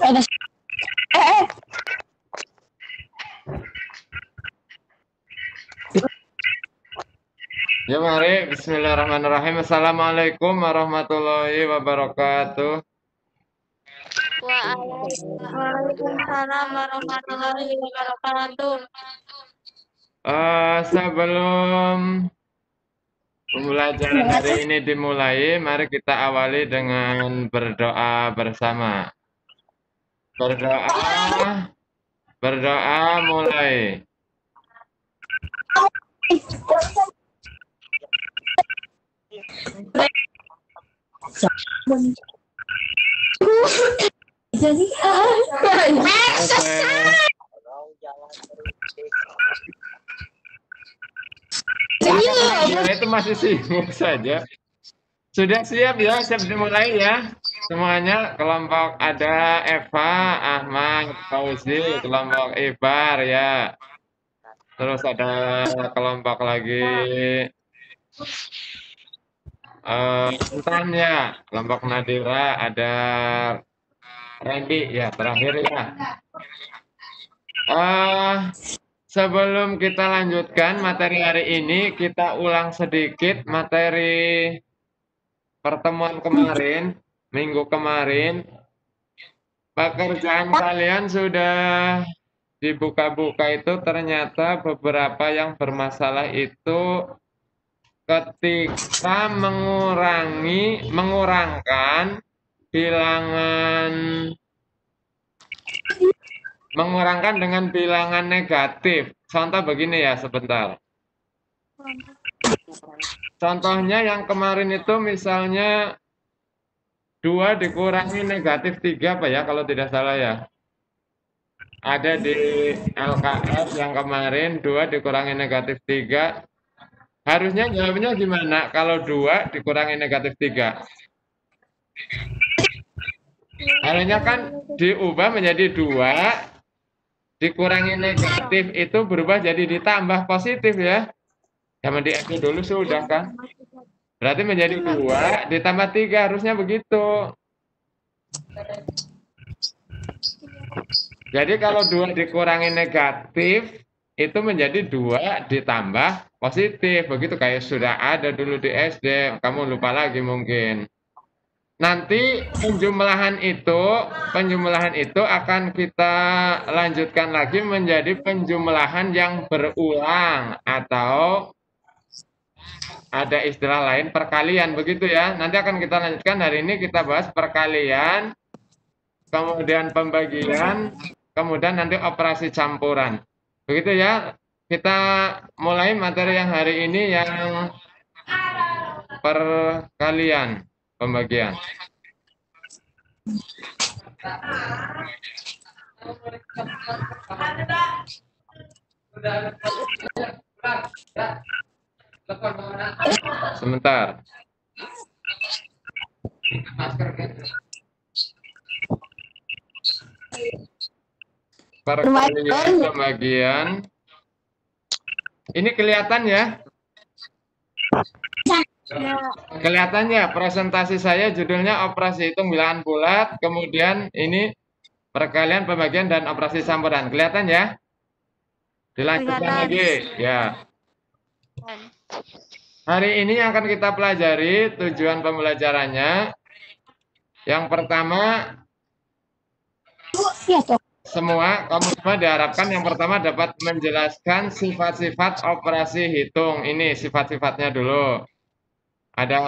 Ada Ya mari, bismillahirrahmanirrahim. Assalamualaikum warahmatullahi wabarakatuh. Waalaikumsalam warahmatullahi wabarakatuh. Sebelum pembelajaran hari ini dimulai, mari kita awali dengan berdoa bersama. Berdoa mulai. Itu masih sibuk saja. Sudah siap ya? Siap dimulai ya? Semuanya kelompok ada Eva, Ahmad, Fauzi, kelompok Ibar ya. Terus ada kelompok lagi Intan ya, kelompok Nadira, ada Randy ya, terakhir ya. Sebelum kita lanjutkan materi hari ini, kita ulang sedikit materi pertemuan kemarin, minggu kemarin. Pekerjaan kalian sudah dibuka-buka itu ternyata beberapa yang bermasalah itu ketika mengurangkan dengan bilangan negatif. Contoh begini ya, sebentar. Contohnya yang kemarin itu misalnya 2 dikurangi negatif 3 Pak ya, kalau tidak salah ya. Ada di LKS yang kemarin 2 dikurangi negatif 3. Harusnya jawabnya gimana kalau 2 dikurangi negatif 3? Harusnya kan diubah menjadi 2 dikurangi negatif itu berubah jadi ditambah positif ya. Zaman di SD dulu sudah kan. Berarti menjadi 2 ditambah 3 harusnya begitu. Jadi kalau 2 dikurangi negatif itu menjadi 2 ditambah positif. Begitu kayak sudah ada dulu di SD. Kamu lupa lagi mungkin. Nanti penjumlahan itu akan kita lanjutkan lagi menjadi penjumlahan yang berulang atau ada istilah lain perkalian begitu ya. Nanti akan kita lanjutkan, hari ini kita bahas perkalian, kemudian pembagian, kemudian nanti operasi campuran. Begitu ya. Kita mulai materi yang hari ini yang perkalian. Pembagian. Sebentar. Perkalian pembagian. Ini kelihatan ya? Kelihatannya presentasi saya judulnya operasi hitung bilangan bulat, kemudian ini perkalian pembagian dan operasi campuran. Kelihatan ya? Dilanjutkan lagi ya. Hari ini yang akan kita pelajari tujuan pembelajarannya. Yang pertama, kamu semua diharapkan yang pertama dapat menjelaskan sifat-sifat operasi hitung. Ini sifat-sifatnya dulu. Ada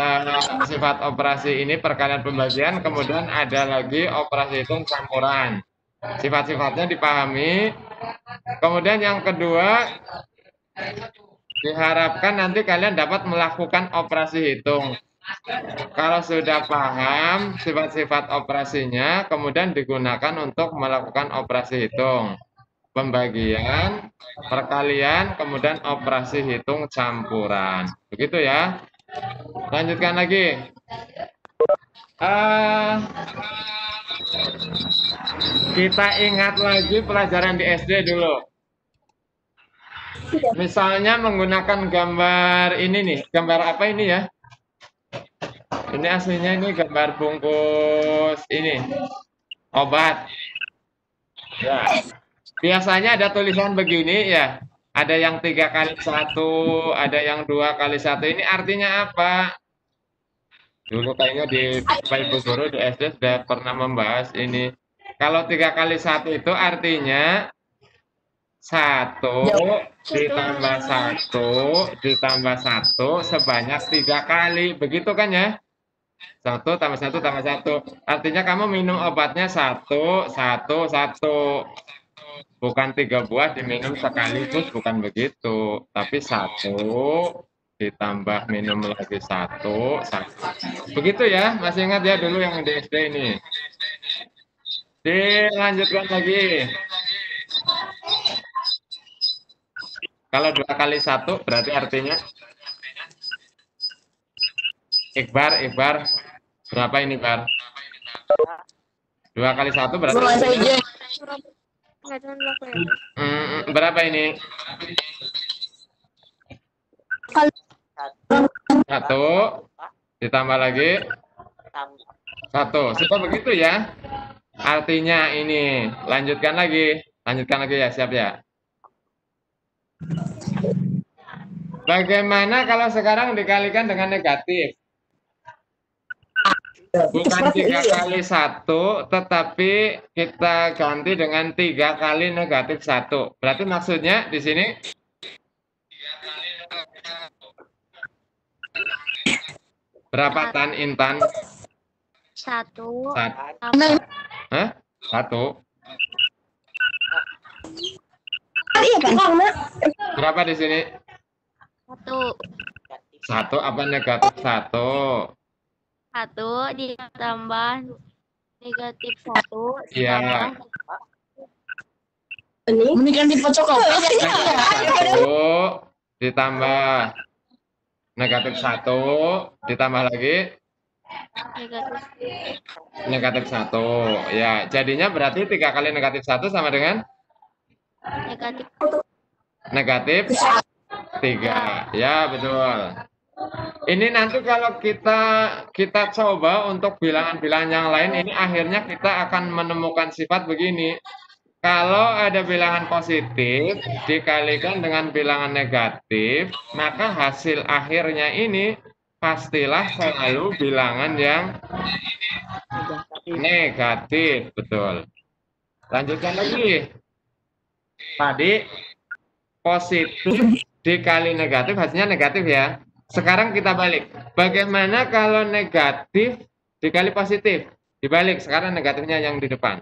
sifat operasi ini perkalian pembagian, kemudian ada lagi operasi hitung campuran. Sifat-sifatnya dipahami. Kemudian yang kedua, diharapkan nanti kalian dapat melakukan operasi hitung. Kalau sudah paham sifat-sifat operasinya, kemudian digunakan untuk melakukan operasi hitung. Pembagian, perkalian, kemudian operasi hitung campuran. Begitu ya. Lanjutkan lagi. Kita ingat lagi pelajaran di SD dulu. Misalnya menggunakan gambar ini nih. Gambar apa ini ya? Ini aslinya ini gambar bungkus ini obat. Ya, biasanya ada tulisan begini ya. Ada yang 3 x 1, ada yang 2 x 1. Ini artinya apa? Dulu kayaknya di Pak Ibu Guru di SD sudah pernah membahas ini. Kalau 3 x 1 itu artinya 1 ditambah 1 ditambah 1 sebanyak 3 kali. Begitu kan ya? 1 tambah 1 tambah 1. Artinya kamu minum obatnya 1, 1, 1. Bukan 3 buah diminum sekaligus, bukan begitu. Tapi 1 ditambah minum lagi 1, 1. Begitu ya, masih ingat ya dulu yang di SD ini. Dilanjutkan lagi. Kalau 2 x 1 berarti artinya Iqbar, berapa ini Bar? 2 x 1 berarti artinya, berapa ini? 1 ditambah lagi 1. Sudah begitu ya? Artinya ini. Lanjutkan lagi ya, siap ya? Bagaimana kalau sekarang dikalikan dengan negatif? Bukan 3 x 1, tetapi kita ganti dengan 3 kali negatif 1. Berarti maksudnya di sini berapa Tan Intan? 1. Hah? 1. Berapa di sini? 1. 1 apa negatif 1? 1 ditambah negatif 1 Iya. Ini kan dipocok Negatif 1 ditambah negatif 1 ditambah lagi negatif 1. Ya, jadinya berarti 3 kali negatif 1 sama dengan negatif 3. Ya, betul. Ini nanti kalau kita coba untuk bilangan-bilangan yang lain, ini akhirnya kita akan menemukan sifat begini. Kalau ada bilangan positif dikalikan dengan bilangan negatif, maka hasil akhirnya ini pastilah selalu bilangan yang negatif. Betul. Lanjutkan lagi. Tadi positif dikali negatif hasilnya negatif ya. Sekarang kita balik. Bagaimana kalau negatif dikali positif? Dibalik, sekarang negatifnya yang di depan.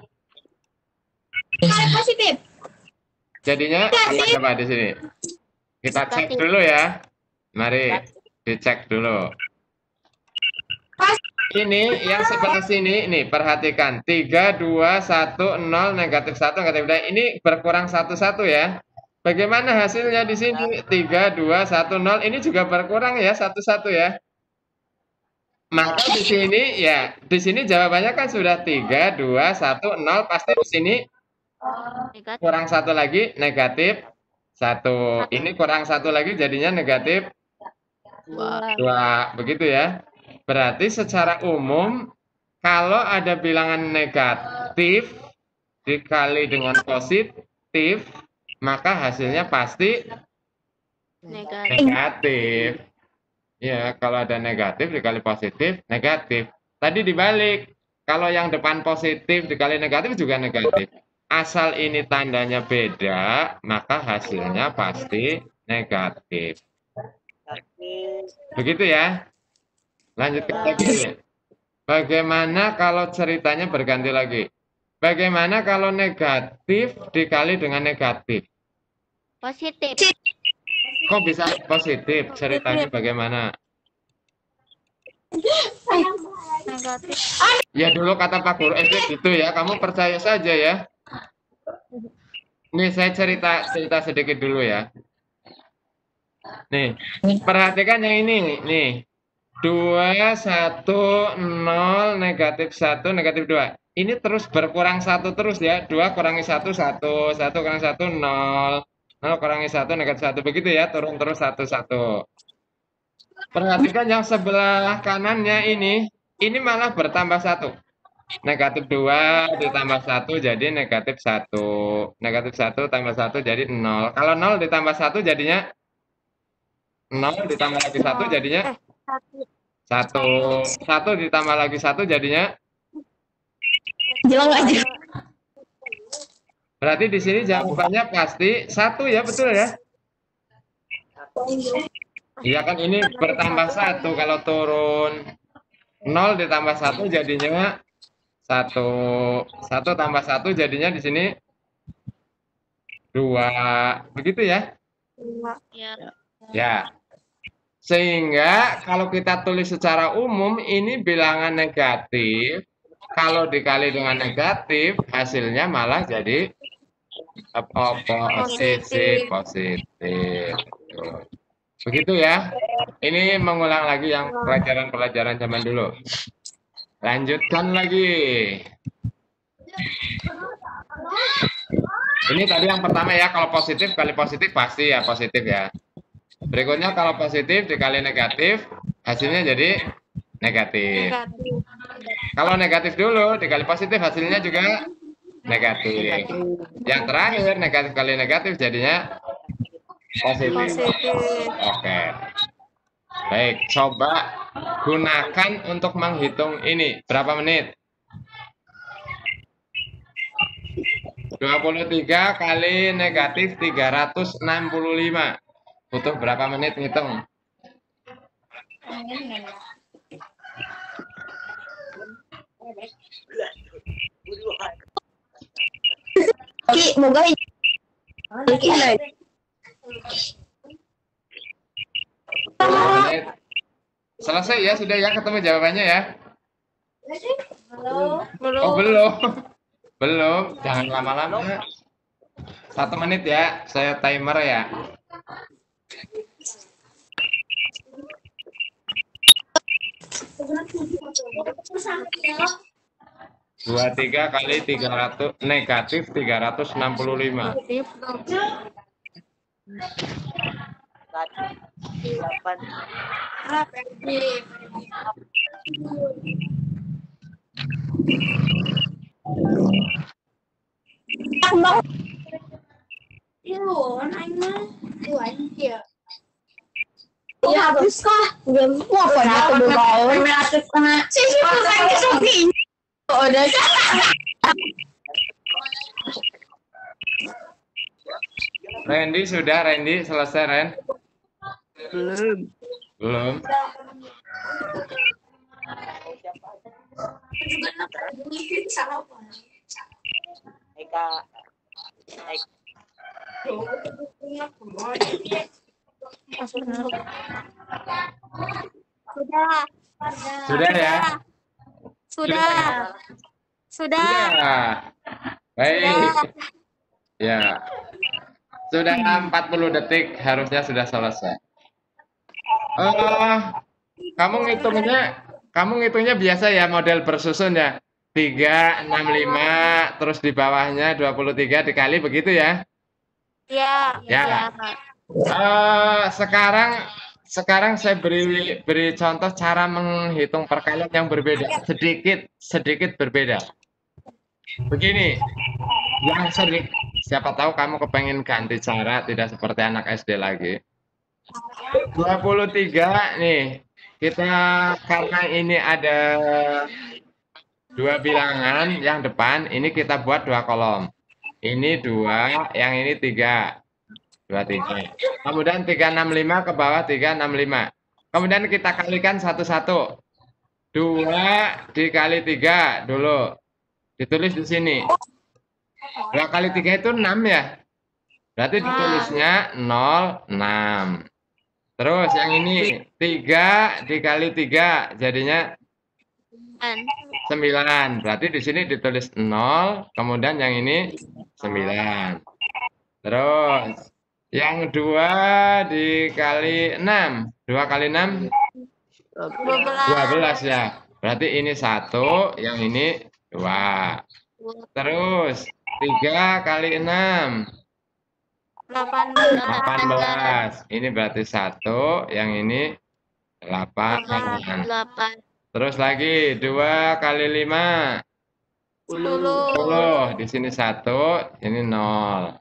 positif. Jadinya apa di sini? Kita cek dulu ya. Mari dicek dulu. Ini yang sebelah sini, nih perhatikan. 3, 2, 1, 0, negatif 1, negatif 2. Ini berkurang 1, 1 ya. Bagaimana hasilnya di sini? 3, 2, 1, 0. Ini juga berkurang ya, 1, 1 ya. Maka di sini ya, di sini jawabannya kan sudah 3, 2, 1, 0. Pasti di sini kurang 1 lagi, negatif 1. Ini kurang 1 lagi, jadinya negatif 2. Begitu ya. Berarti secara umum, kalau ada bilangan negatif dikali dengan positif, maka hasilnya pasti negatif. Ya, kalau ada negatif dikali positif, negatif. Tadi dibalik. Kalau yang depan positif dikali negatif juga negatif. Asal ini tandanya beda, maka hasilnya pasti negatif. Begitu ya. Lanjutkan lagi. Bagaimana kalau ceritanya berganti lagi? Bagaimana kalau negatif dikali dengan negatif? Positif. Kok bisa positif? Ceritanya bagaimana? Negatif. Ya dulu kata Pak Guru SD gitu ya, kamu percaya saja ya. Nih saya cerita sedikit dulu ya. Nih, perhatikan yang ini nih. 2, 1, 0, negatif 1, negatif 2. Ini terus berkurang 1 terus ya. 2 kurangi 1, 1. 1 kurangi 1, 0. 0 kurangi 1, negatif 1. Begitu ya, turun terus 1, 1. Perhatikan yang sebelah kanannya ini malah bertambah 1. Negatif 2 ditambah 1 jadi negatif 1. Negatif 1 tambah 1 jadi 0. Kalau 0 ditambah 1 jadinya 0 ditambah lagi 1 jadinya Satu. 1. 1 ditambah lagi 1 jadinya. Jelang aja. Berarti di sini jawabannya pasti 1 ya, betul ya? Iya kan ini bertambah 1 kalau turun. 0 ditambah 1 jadinya 1. 1 tambah 1 jadinya di sini 2. Begitu ya? Ya. Ya. Sehingga kalau kita tulis secara umum ini bilangan negatif. Kalau dikali dengan negatif hasilnya malah jadi positif. Begitu ya. Ini mengulang lagi yang pelajaran-pelajaran zaman dulu. Lanjutkan lagi. Ini tadi yang pertama ya, kalau positif kali positif pasti ya positif ya. Berikutnya kalau positif dikali negatif, hasilnya jadi negatif. Kalau negatif dulu dikali positif, hasilnya juga negatif. Yang terakhir negatif kali negatif jadinya positif. Oke. Baik, coba gunakan untuk menghitung ini. Berapa menit? 23 kali negatif 365. Butuh berapa menit ngitung? Ki, moga Ki. Menit. Selesai ya, sudah ya, ketemu jawabannya ya? Belum. Oh, belum. Belum, jangan lama-lama. 1 menit ya, saya timer ya. 23 kali 300 negatif 365. Habis kah? Wah, pada aku belum sisi bukan kesukin. Udah Randy sudah, Randy selesai Ren? Belum. Sudah ya? Sudah. Baik. Ya. Sudah 40 detik, harusnya sudah selesai. Kamu ngitungnya biasa ya, model bersusun ya. 3, 6, 5, terus di bawahnya 23 dikali begitu ya? Ya. Ya. Sekarang saya beri contoh cara menghitung perkalian yang berbeda, sedikit berbeda. Begini, yang sering, siapa tahu kamu kepengen ganti cara, tidak seperti anak SD lagi. 23 nih, karena ini ada 2 bilangan, yang depan ini kita buat 2 kolom. Ini 2, yang ini 3. 23. Kemudian 365 ke bawah 365. Kemudian kita kalikan satu-satu. 2 dikali 3 dulu. Ditulis di sini. 2 kali 3 itu 6 ya. Berarti ditulisnya 06. Terus yang ini 3 dikali 3 jadinya 9. Berarti di sini ditulis 0, kemudian yang ini 9. Terus yang 2 dikali 6. 2 kali 6 12 ya. Berarti ini 1, yang ini 2. Terus 3 kali 6 18. Ini berarti 1, yang ini 8. 8. Terus lagi 2 kali 5. 10. 10. Di sini 1, ini 0.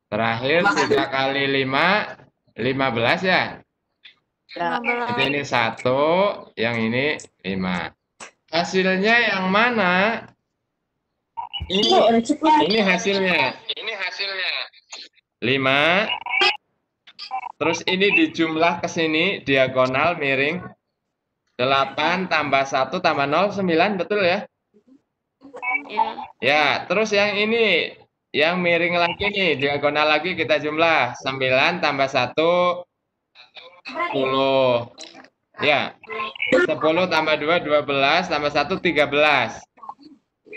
Terakhir 3 kali 5, 15 ya. Jadi 15. ini 1, yang ini 5. Hasilnya yang mana? Ini hasilnya. 5. Terus ini dijumlah ke sini, diagonal miring. 8 tambah 1 tambah 0, 9, betul ya? Ya. Ya, terus yang ini, yang miring lagi nih, diagonal lagi kita jumlah. 9 tambah 1, 10. Ya, 10 tambah 2, 12, tambah 1, 13.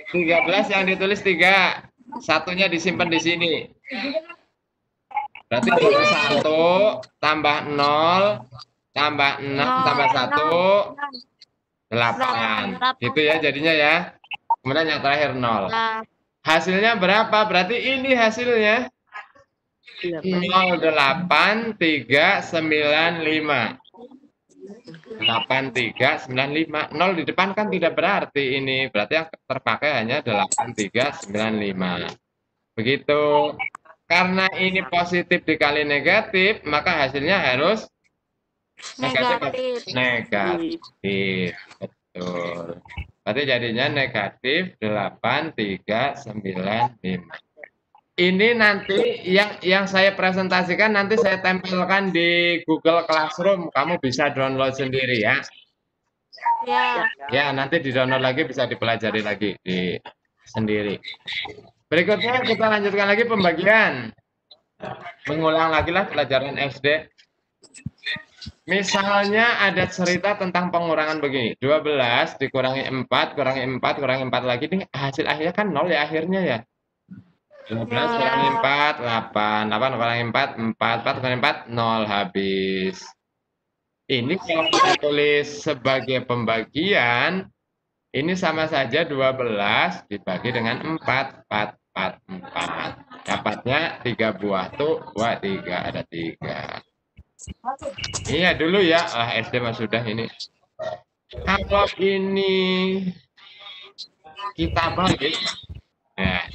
13 yang ditulis 3. Satunya disimpan di sini. Berarti 1 tambah 0, tambah 6, tambah 1, 8. Gitu ya jadinya ya. Kemudian yang terakhir 0. Hasilnya berapa? Berarti ini hasilnya 08395. 8395. 0 di depan kan tidak berarti ini. Berarti yang terpakai hanya 8395. Begitu. Karena ini positif dikali negatif, maka hasilnya harus Negatif. negatif. Betul. Berarti jadinya negatif 8395. Ini nanti yang saya presentasikan nanti saya tempelkan di Google Classroom. Kamu bisa download sendiri ya. Ya. Ya, nanti di-download lagi bisa dipelajari lagi sendiri. Berikutnya kita lanjutkan lagi pembagian. Mengulang lagi lah pelajaran SD. Misalnya ada cerita tentang pengurangan begini. 12 dikurangi 4, kurangi 4, kurangi 4 lagi. Ini hasil akhirnya kan 0 ya akhirnya ya. 12 kurangi 4, 8. 8 kurangi 4, 4. 4 kurangi 4, 0 habis. Ini kalau kita tulis sebagai pembagian, ini sama saja 12 dibagi dengan 4, 4, 4, 4. Dapatnya 3 buah tuh, 2, 3, ada 3. Iya dulu ya, SD mah sudah ini. Kalau ini kita bagi, ya,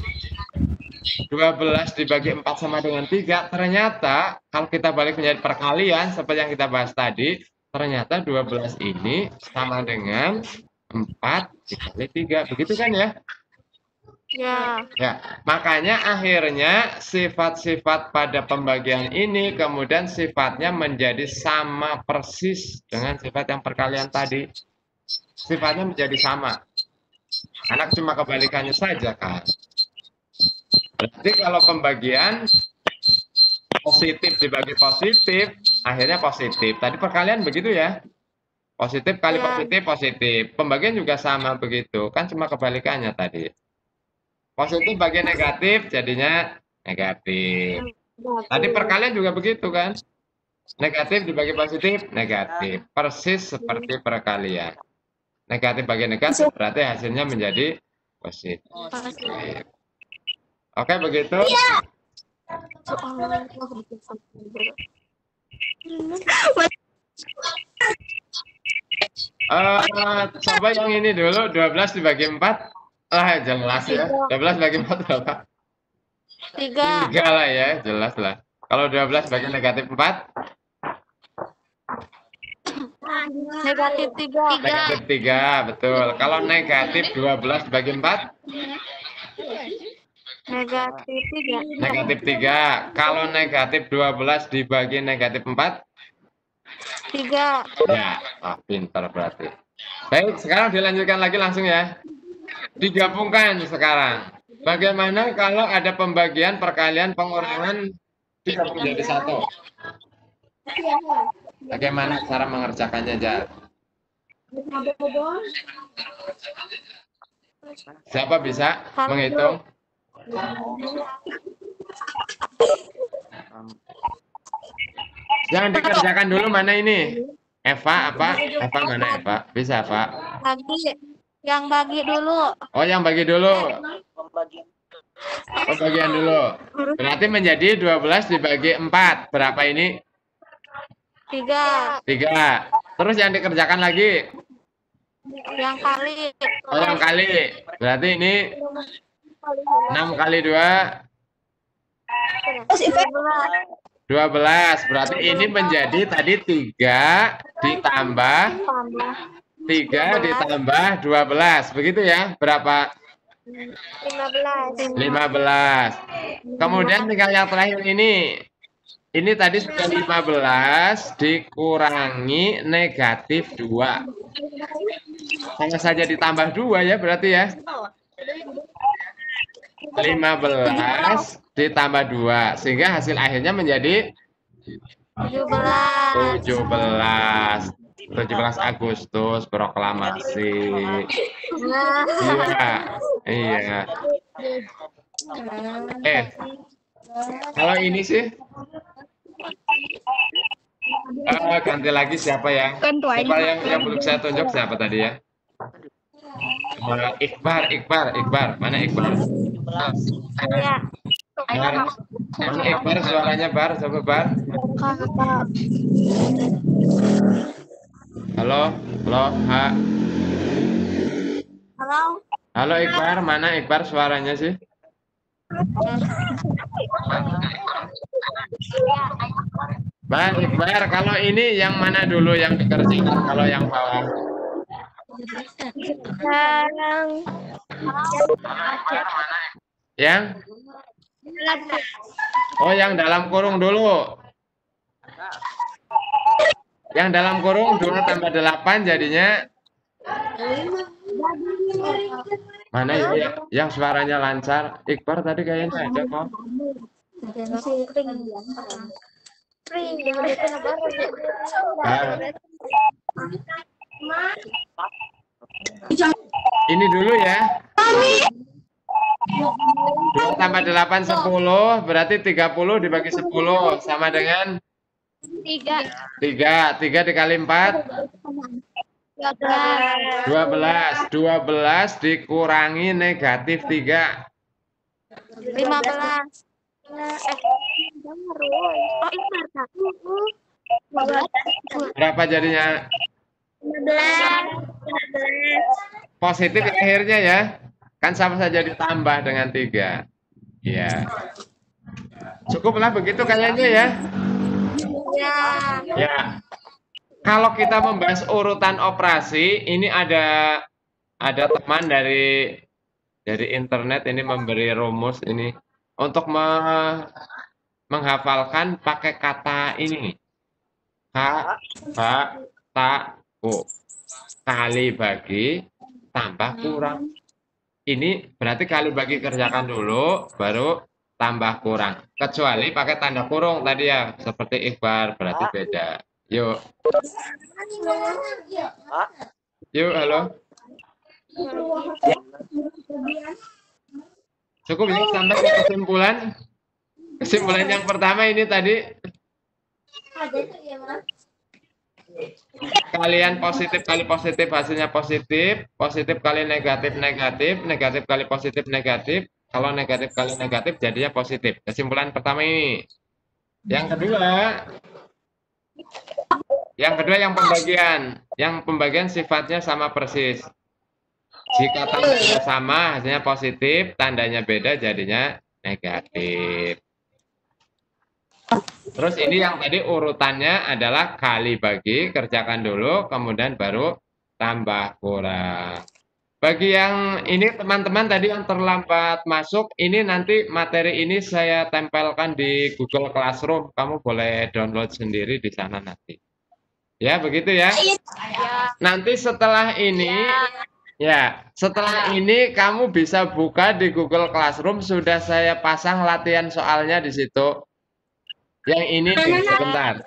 12 dibagi 4 sama dengan 3, ternyata kalau kita balik menjadi perkalian, seperti yang kita bahas tadi, ternyata 12 ini sama dengan 4 dikali 3, begitu kan ya? Ya. Ya, makanya akhirnya sifat-sifat pada pembagian ini kemudian sifatnya menjadi sama persis dengan sifat yang perkalian tadi. Sifatnya menjadi sama. Anak cuma kebalikannya saja kan. Berarti kalau pembagian positif dibagi positif, akhirnya positif. Tadi perkalian begitu ya? Positif kali positif, positif. Pembagian juga sama begitu. Kan cuma kebalikannya tadi. Positif bagi negatif, jadinya negatif. Tadi perkalian juga begitu kan? Negatif dibagi positif, negatif. Persis seperti perkalian. Negatif bagi negatif, berarti hasilnya menjadi positif. Oke, begitu? Coba yang ini dulu, 12 dibagi 4. Jelas ya. 12 bagi 4 berapa? 3. 3 lah ya, jelas lah. Kalau 12 bagi negatif 4? Negatif 3. Negatif 3, betul. Kalau negatif 12 bagi 4? Negatif 3. Negatif 3. Kalau negatif 12 dibagi negatif 4? 3. Ya, pintar berarti. Baik, sekarang dilanjutkan lagi langsung ya. Digabungkan sekarang. Bagaimana kalau ada pembagian, perkalian, pengurangan digabung menjadi satu? Bagaimana cara mengerjakannya, Jar? Siapa bisa menghitung? Jangan dikerjakan dulu, mana ini? Eva apa? Eva mana Eva? Bisa, Pak? Yang bagi dulu. Oh, yang bagi dulu. Pembagian dulu. Berarti menjadi 12 dibagi 4. Berapa ini? 3. 3. Terus yang dikerjakan lagi. Yang kali. Oh, yang kali. Berarti ini 6 kali 2. 12. Berarti ini menjadi tadi 3 ditambah 3 ditambah 12. Begitu ya? Berapa? 15. Kemudian tinggal yang terakhir ini. Ini tadi sudah 15 dikurangi negatif 2. Hanya saja ditambah 2 ya berarti ya. 15 ditambah 2. Sehingga hasil akhirnya menjadi 17 Agustus proklamasi. Iya. Kalau ini sih ganti lagi siapa ya? Siapa yang belum saya tunjuk siapa tadi ya? Iqbar. Mana Iqbar? Mana Iqbar suaranya Bar? Coba Bar. Halo, ha. Halo Iqbar, mana Iqbar suaranya sih? Bang Iqbar, kalau ini yang mana dulu yang dikerjakan? Kalau yang bawah? Yang? Oh, yang dalam kurung dulu. Yang dalam kurung 2 tambah 8 jadinya mana itu yang suaranya lancar? Iqbar tadi kayaknya ada kok. Ini dulu ya. 2 tambah 8 10 berarti 30 dibagi 10 sama dengan 3 dikali 4 12 dikurangi negatif 3 15. berapa jadinya? 15. Positif akhirnya ya. Kan sama saja ditambah dengan 3. Ya. Cukuplah begitu kayaknya ya. Ya. Kalau kita membahas urutan operasi, ini ada teman dari internet ini memberi rumus ini untuk menghafalkan pakai kata ini. Kali bagi tambah kurang. Ini berarti kali bagi kerjakan dulu, baru tambah kurang. Kecuali pakai tanda kurung tadi ya, seperti Iqbar, berarti beda. Yuk. Yuk, halo. Cukup ya sampai ke kesimpulan. Kesimpulan yang pertama ini tadi. Kalian positif kali positif hasilnya positif, positif kali negatif negatif, negatif kali positif negatif, kalau negatif kali negatif jadinya positif. Kesimpulan pertama ini. Yang kedua yang pembagian sifatnya sama persis. Jika tandanya sama hasilnya positif, tandanya beda jadinya negatif. Terus ini yang tadi urutannya adalah kali bagi, kerjakan dulu, kemudian baru tambah kurang. Bagi yang ini teman-teman tadi yang terlambat masuk, ini nanti materi ini saya tempelkan di Google Classroom. Kamu boleh download sendiri di sana nanti. Ya, begitu ya. Nanti setelah ini, setelah ini kamu bisa buka di Google Classroom, sudah saya pasang latihan soalnya di situ. Yang ini nih, sebentar.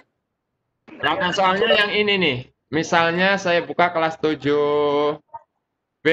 Latihan soalnya yang ini nih. Misalnya saya buka kelas 7B. B.